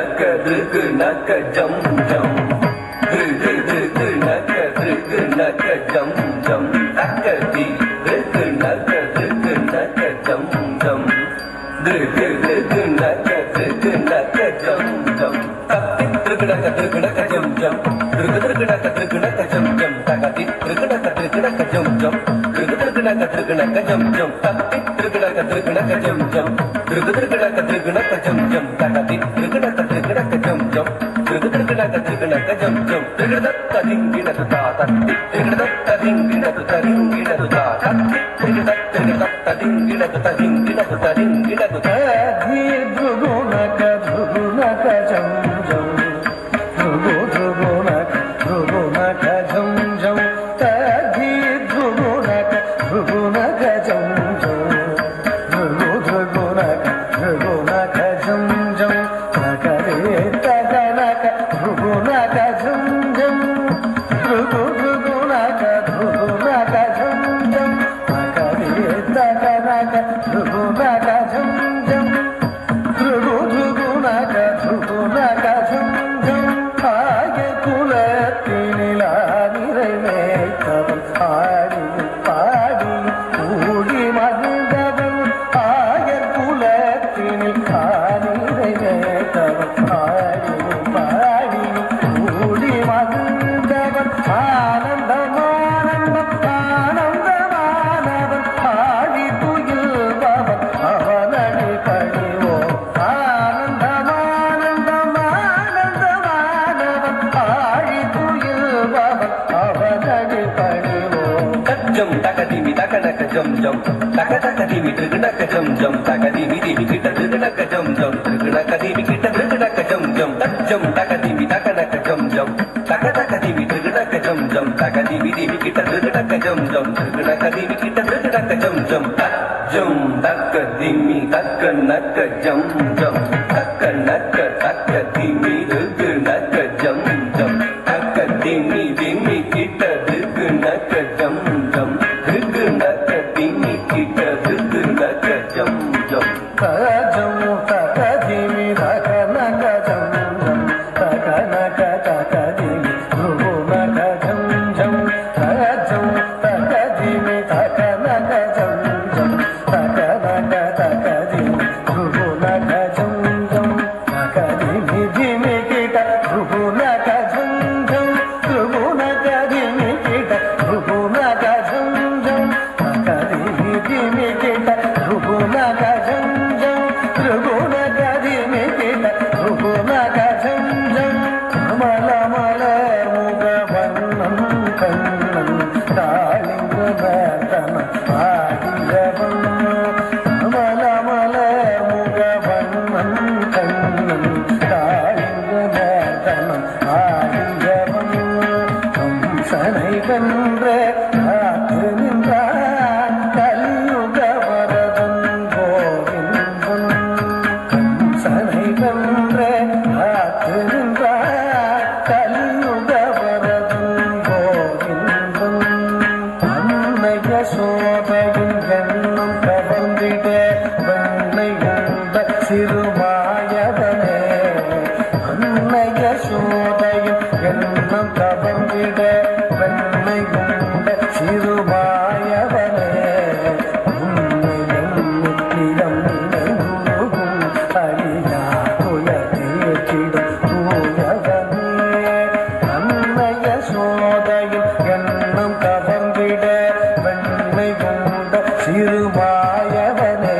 naka druk naka jam jam druk naka druk naka jam jam taka di druk naka jam jam druk naka jam jam taki druk naka jam jam druk naka jam jam taka di druk naka jam jam druk naka jam jam taki druk naka jam jam druk naka jam jam taka di druk naka jam jam druk naka jam jam druk dingina tu ta tatti druk dingina tu ta dingina tu ta tatti druk dingina tu ta dingina tu ta dingina tu ta di druk naka jam jam druk naka jam jam ta di druk naka jam jam druk naka jam jam taka re taka naka druk naka jam jam druk naka jam jam taka re taka naka druk naka jam jam druk naka jam jam ஆய குலத்தினில் ஆதிரை மேய்த்தவன் ஆடி பாடி கூடி மகிழ்ந்தவன் ஆய குலத்தினில் ஆதிரை மேய்த்தவன் ஆடி பாடி கூடி மகிழ்ந்தவன் ஆனந்தம் ஆனந்தம் ஆனந்தமானவன் ஆடி துயில்பவன் அவனடி பணிவோம் ஆனந்தம் ஆனந்தம் ஆனந்தமானவன் ஆடி துயில்பவன் அவனடி பணிவோம் ஜம் தகதிமி தகனக ஜம் ஜம் தகதகதிமி திருநக ஜம் ஜம் தகதிமி திமி கிட்ட திருநக ஜம் ஜம் திருநகதிமி கிட்ட திருநக ஜம் ஜம் ஜம் தகதிமி தகனக ஜம் ஜம் தகதகதிமி திருநக ஜம் ஜம் தகதிமி திமி கிட்ட திருநக ஜம் ஜம் திருநகதிமி கிட்ட திருநக ஜம் ஜம் ஜம் தகதிமி தகனக ஜம் ஜம் தகனக தகதிமி திருநக ஜம் ஜம் தகதிமி திமி கிட்ட திருநக ஜம் ஜம் திருநகதிமி கிட்ட திருநக ஜம் ஜம் ஜம் தகதிமி தகனக ஜம் ஜம் தகனக தகதிமி திருநக ஜம் ஜம் ஜம் தகதிமி தகனக ஜம் ஜம் தகனக தகதிமி திருநக ஜம் ஜம் தகதிமி திமி கிட்ட திருநக ஜம் ஜம் திருநகதிமி கிட்ட திருநக ஜம் ஜம் தகதிமி திமி கிட்ட திருநக ஜம் ஜம் திருநகதிமி கிட்ட திருநக ஜம் ஜம் மல மல முக வண்ணம் கண்ணன் தாளிங்க வேதன ஆடியவன் மல மல முக வண்ணம் கண்ணன் தாளிங்க வேதன ஆடியவன் கம்சனை வென்ற காத்து நின்றான் கலியுக வரதன் கோவிந்தன் கம்சனை வென்ற காத்து நின்றான் கலியுக வரதன் கோவிந்தன் அன்னைய சோதையின் எண்ணம் கவர்ந்திட வெண்ணை உண்ட சிறுமாயவனே அன்னைய சோதையின் எண்ணம் கவர்ந்திட வெண்ணை உண்ட சிறுமாயவனே உன்னை எண்ணிடம் நினைவுகும் அடியா துயதேற்றிடும் தூயவனே அன்னைய சோதையின் எண்ணம் கவர்ந்திட வெண்ணை உண்ட சிறுமாயவனே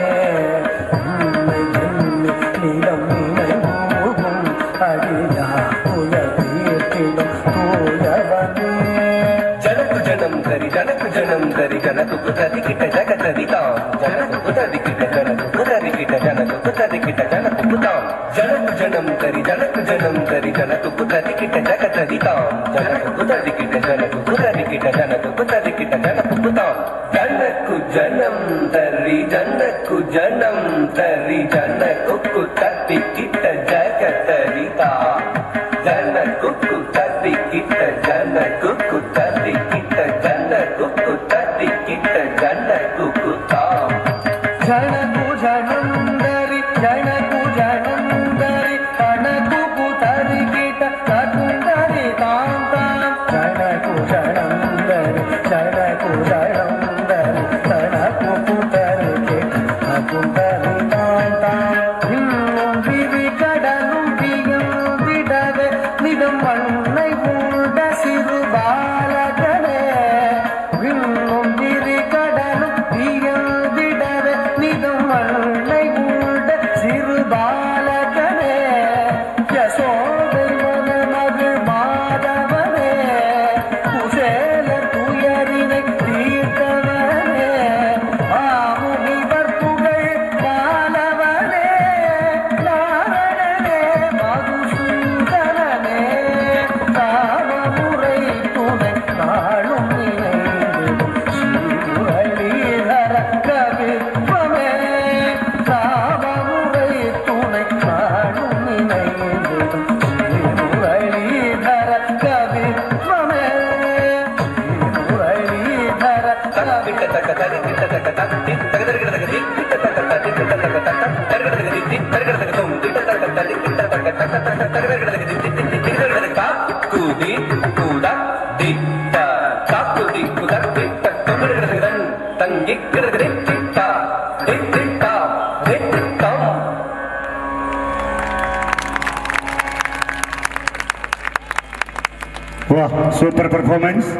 உன்னை எண்ணிடம் நினைவுகும் அடியா துயதேற்றிடும் தூயவனே ஜனக்கு ஜனம் கரி ஜனக்கு ஜனம் கரி ஜனக்கு தரிக்கிட்ட ஜகதரிதாம் ஜனக்கு தரிக்கிட்ட ஜனக்கு தரிக்கிட்ட ஜனக்கு தரிக்கிட்ட ஜனக்கு தாம் ஜனக்கு ஜனம் கரி ஜனக்கு ஜனம் கரி ஜனக்கு தரிக்கிட்ட ஜகதரிதாம் ஜனக்கு தரிக்கிட்ட ஜனக்கு தரிக்கிட்ட ஜனக்கு தரிக்கிட்ட ஜனக்கு தாம் ஜனக்கு ஜனம் தரி ஜனக்கு ஜனம் தரி ஜனக்கு தரிக்கிட்ட ஜகதரிதாம் ஜனக்கு தரிக்கிட்ட ஜனக்கு தரிக்கிட்ட ஜனக்கு தரிக்கிட்ட ஜனக்கு தாம் ஜனகு ஜனம் தரி ஜனகு ஜனம் தரி ஜனகு Wow, super performance.